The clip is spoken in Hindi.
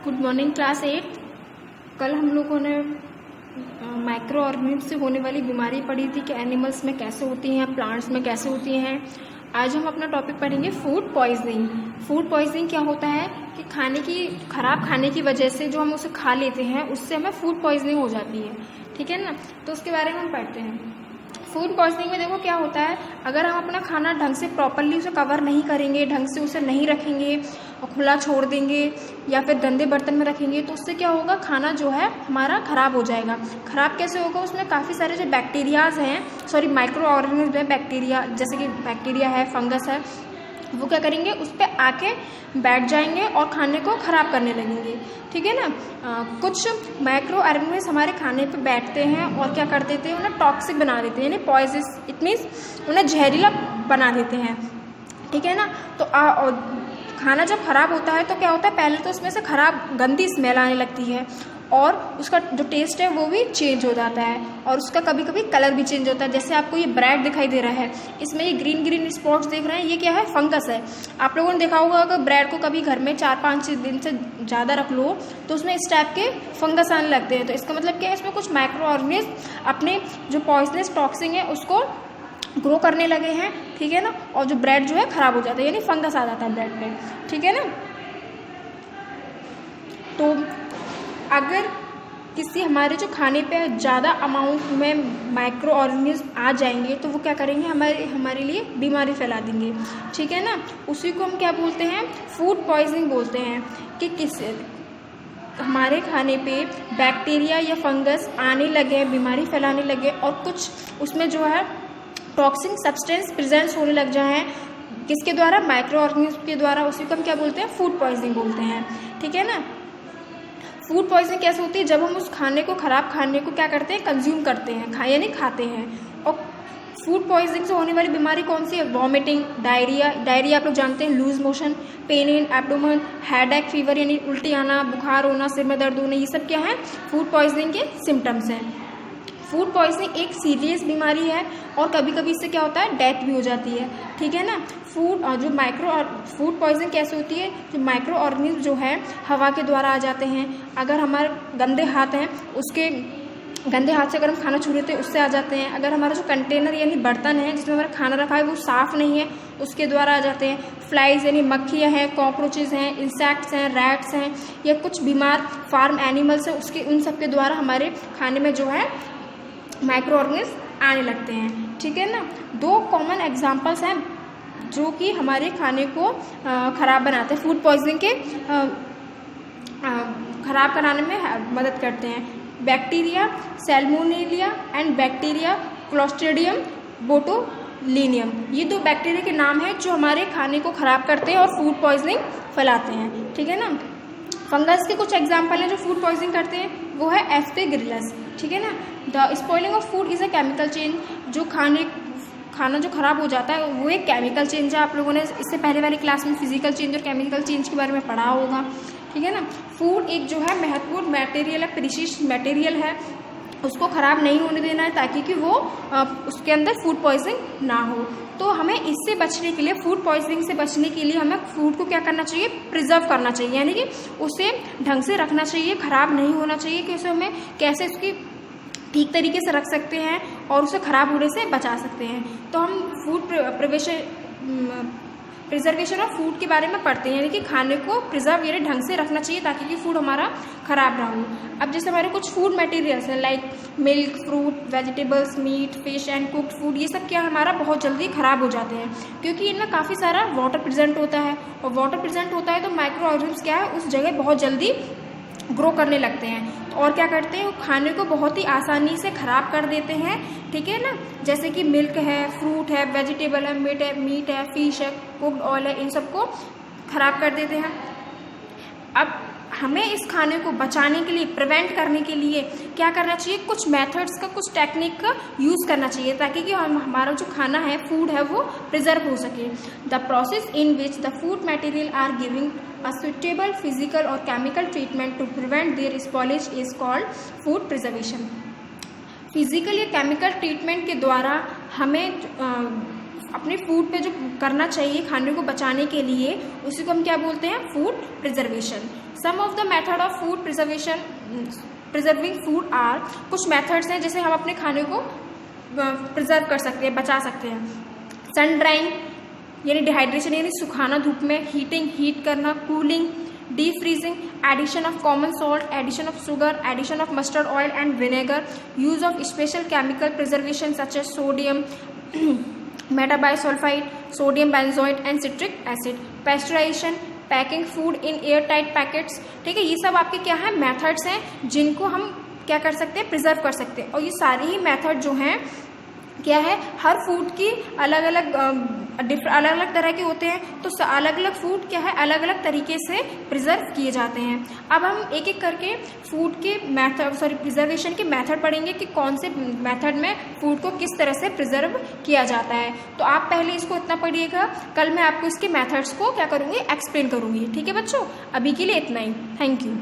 Good morning class 8। कल हम लोगों ने माइक्रो ऑर्गेनिज्म से होने वाली बीमारी पढ़ी थी कि एनिमल्स में कैसे होती हैं, प्लांट्स में कैसे होती हैं। आज हम अपना टॉपिक पढ़ेंगे फूड पॉइजनिंग। फूड पॉइजनिंग क्या होता है कि खराब खाने की वजह से जो हम उसे खा लेते हैं उससे हमें फूड पॉइजनिंग हो जाती है। ठीक है ना, तो उसके बारे में हम पढ़ते हैं। फूड पॉइजनिंग में देखो क्या होता है, अगर हम अपना खाना ढंग से प्रॉपरली उसे कवर नहीं करेंगे, ढंग से उसे नहीं रखेंगे और खुला छोड़ देंगे या फिर गंदे बर्तन में रखेंगे तो उससे क्या होगा, खाना जो है हमारा ख़राब हो जाएगा। ख़राब कैसे होगा, उसमें काफ़ी सारे जो बैक्टीरियाज हैं, माइक्रो ऑर्गेनिज्म है, बैक्टीरिया जैसे कि बैक्टीरिया है, फंगस है, वो क्या करेंगे, उस पर आके बैठ जाएंगे और खाने को ख़राब करने लगेंगे। ठीक है ना। कुछ माइक्रो ऑर्गेनिज्म हमारे खाने पे बैठते हैं और क्या कर देते हैं, उन्हें टॉक्सिक बना देते हैं, यानी पॉइजनस, इट मीन्स उन्हें जहरीला बना देते हैं। ठीक है ना। तो खाना जब ख़राब होता है तो क्या होता है, पहले तो उसमें से ख़राब गंदी स्मेल आने लगती है और उसका जो टेस्ट है वो भी चेंज हो जाता है और उसका कभी कभी कलर भी चेंज होता है। जैसे आपको ये ब्रेड दिखाई दे रहा है, इसमें ये ग्रीन ग्रीन स्पॉट्स देख रहे हैं, ये क्या है, फंगस है। आप लोगों ने देखा होगा अगर ब्रेड को कभी घर में 4-5 दिन से ज़्यादा रख लो तो उसमें इस टाइप के फंगस आने लगते हैं। तो इसका मतलब क्या है, इसमें कुछ माइक्रो ऑर्गेनिज्म अपने जो पॉइजनस टॉक्सिन है उसको ग्रो करने लगे हैं। ठीक है ना, और जो ब्रेड जो है ख़राब हो जाता है, यानी फंगस आ जाता है ब्रेड पे। ठीक है ना। तो अगर किसी हमारे जो खाने पे ज़्यादा अमाउंट में माइक्रो ऑर्गेनिज्म आ जाएंगे तो वो क्या करेंगे, हमारे लिए बीमारी फैला देंगे। ठीक है ना। उसी को हम क्या बोलते हैं, फूड पॉइजनिंग बोलते हैं। कि हमारे खाने पे बैक्टीरिया या फंगस आने लगे, बीमारी फैलाने लगे और कुछ उसमें जो है टॉक्सिक सब्सटेंस प्रेजेंस होने लग जाए हैं, किसके द्वारा, माइक्रो ऑर्गेनिज्म के द्वारा। उसी को हम क्या बोलते हैं, फूड पॉइजनिंग बोलते हैं। ठीक है ना। फूड पॉइजनिंग कैसे होती है, जब हम उस खाने को, खराब खाने को क्या करते हैं, कंज्यूम करते हैं, यानी खाते हैं। और फूड पॉइजनिंग से होने वाली बीमारी कौन सी है, वॉमिटिंग, डायरिया आप लोग जानते हैं, loose motion, pain in abdomen, headache, fever यानी उल्टी आना, बुखार होना, सिर में दर्द होना, ये सब क्या है, फूड पॉइजनिंग के सिम्टम्स हैं। फूड पॉइजनिंग एक सीरियस बीमारी है और कभी कभी इससे क्या होता है, डेथ भी हो जाती है। ठीक है ना। फूड पॉइजनिंग कैसे होती है, जो माइक्रो ऑर्गेनिज्म जो है हवा के द्वारा आ जाते हैं। अगर हमारे गंदे हाथ हैं, उसके गंदे हाथ से अगर हम खाना छू लेते हैं उससे आ जाते हैं। अगर हमारा जो कंटेनर यानी बर्तन है जिसमें हमारा खाना रखा है वो साफ़ नहीं है, उसके द्वारा आ जाते हैं। फ्लाइज यानी मक्खियाँ हैं, कॉकरोचेज हैं, इंसेक्ट्स हैं, रैट्स हैं या कुछ बीमार फार्म एनिमल्स हैं, उसके उन सब के द्वारा हमारे खाने में जो है माइक्रो ऑर्गेनिज्म आने लगते हैं। ठीक है ना। 2 कॉमन एग्जांपल्स हैं जो कि हमारे खाने को ख़राब बनाते हैं, फूड पॉइजनिंग के ख़राब कराने में मदद करते हैं। बैक्टीरिया सैल्मोनेलिया एंड बैक्टीरिया क्लोस्ट्रीडियम बोटुलिनियम, ये 2 बैक्टीरिया के नाम हैं जो हमारे खाने को ख़राब करते हैं और फूड पॉइजनिंग फैलाते हैं। ठीक है ना। फंगस के कुछ एग्जाम्पल हैं जो फूड पॉइजनिंग करते हैं, वो है एस्पेगिलस। ठीक है ना। The spoiling of food is a chemical change, जो खाना जो खराब हो जाता है वो एक केमिकल चेंज है। आप लोगों ने इससे पहले वाली क्लास में फिजिकल चेंज और केमिकल चेंज के बारे में पढ़ा होगा। ठीक है ना। फूड एक जो है महत्वपूर्ण मटेरियल है, प्रीशियस मटेरियल है, उसको ख़राब नहीं होने देना है ताकि कि वो उसके अंदर फूड पॉइजनिंग ना हो। तो हमें इससे बचने के लिए, फूड पॉइजनिंग से बचने के लिए हमें फूड को क्या करना चाहिए, प्रिजर्व करना चाहिए, यानी कि उसे ढंग से रखना चाहिए, ख़राब नहीं होना चाहिए कि उसे हमें कैसे उसकी ठीक तरीके से रख सकते हैं और उसे ख़राब होने से बचा सकते हैं। तो हम फूड प्रिजर्वेशन ऑफ फूड के बारे में पढ़ते हैं, यानी कि खाने को प्रिजर्व यानी ढंग से रखना चाहिए ताकि कि फूड हमारा ख़राब ना हो। अब जैसे हमारे कुछ फूड मटेरियल्स हैं like milk, fruit, vegetables, meat, fish and cooked food, ये सब क्या हमारा बहुत जल्दी ख़राब हो जाते हैं क्योंकि इनमें काफ़ी सारा वाटर प्रेजेंट होता है और वाटर प्रेजेंट होता है तो माइक्रो ऑर्गेनिज्म क्या है, उस जगह बहुत जल्दी ग्रो करने लगते हैं और क्या करते हैं, वो खाने को बहुत ही आसानी से ख़राब कर देते हैं। ठीक है ना। जैसे कि मिल्क है, फ्रूट है, वेजिटेबल है, मीट है, फिश है, कुक्ड ऑयल है, इन सबको ख़राब कर देते हैं। अब हमें इस खाने को बचाने के लिए, प्रिवेंट करने के लिए क्या करना चाहिए, कुछ मेथड्स का, कुछ टेक्निक का यूज़ करना चाहिए ताकि कि हमारा जो खाना है, फूड है, वो प्रिजर्व हो सके। The process in which the food material are giving a suitable physical or chemical treatment to prevent their spoilage is called food preservation। Physical या केमिकल ट्रीटमेंट के द्वारा हमें अपने फूड पे जो करना चाहिए खाने को बचाने के लिए, उसी को हम क्या बोलते हैं, food preservation. Some of the method of food preserving food are, कुछ मेथड्स हैं जैसे हम अपने खाने को प्रिजर्व कर सकते हैं, बचा सकते हैं। सन ड्राइंग यानी डिहाइड्रेशन यानी सुखाना धूप में, हीटिंग हीट करना, cooling, deep freezing, addition of common salt, addition of sugar, addition of mustard oil and vinegar, use of special chemical preservation such as sodium metabisulphite, sodium benzoate and citric acid, pasteurisation, packing food in air tight packets. ठीक है, ये सब आपके क्या है, मेथड्स हैं जिनको हम क्या कर सकते हैं, प्रिजर्व कर सकते हैं। और ये सारे ही मेथड जो हैं क्या है, हर फूड की अलग अलग तरह के होते हैं, तो अलग अलग फूड क्या है, अलग अलग तरीके से प्रिजर्व किए जाते हैं। अब हम एक एक करके फूड के प्रिजर्वेशन के मेथड पढ़ेंगे कि कौन से मेथड में फूड को किस तरह से प्रिजर्व किया जाता है। तो आप पहले इसको इतना पढ़िएगा, कल मैं आपको इसके मेथड्स को क्या करूँगी, एक्सप्लेन करूँगी। ठीक है बच्चों, अभी के लिए इतना ही। Thank you.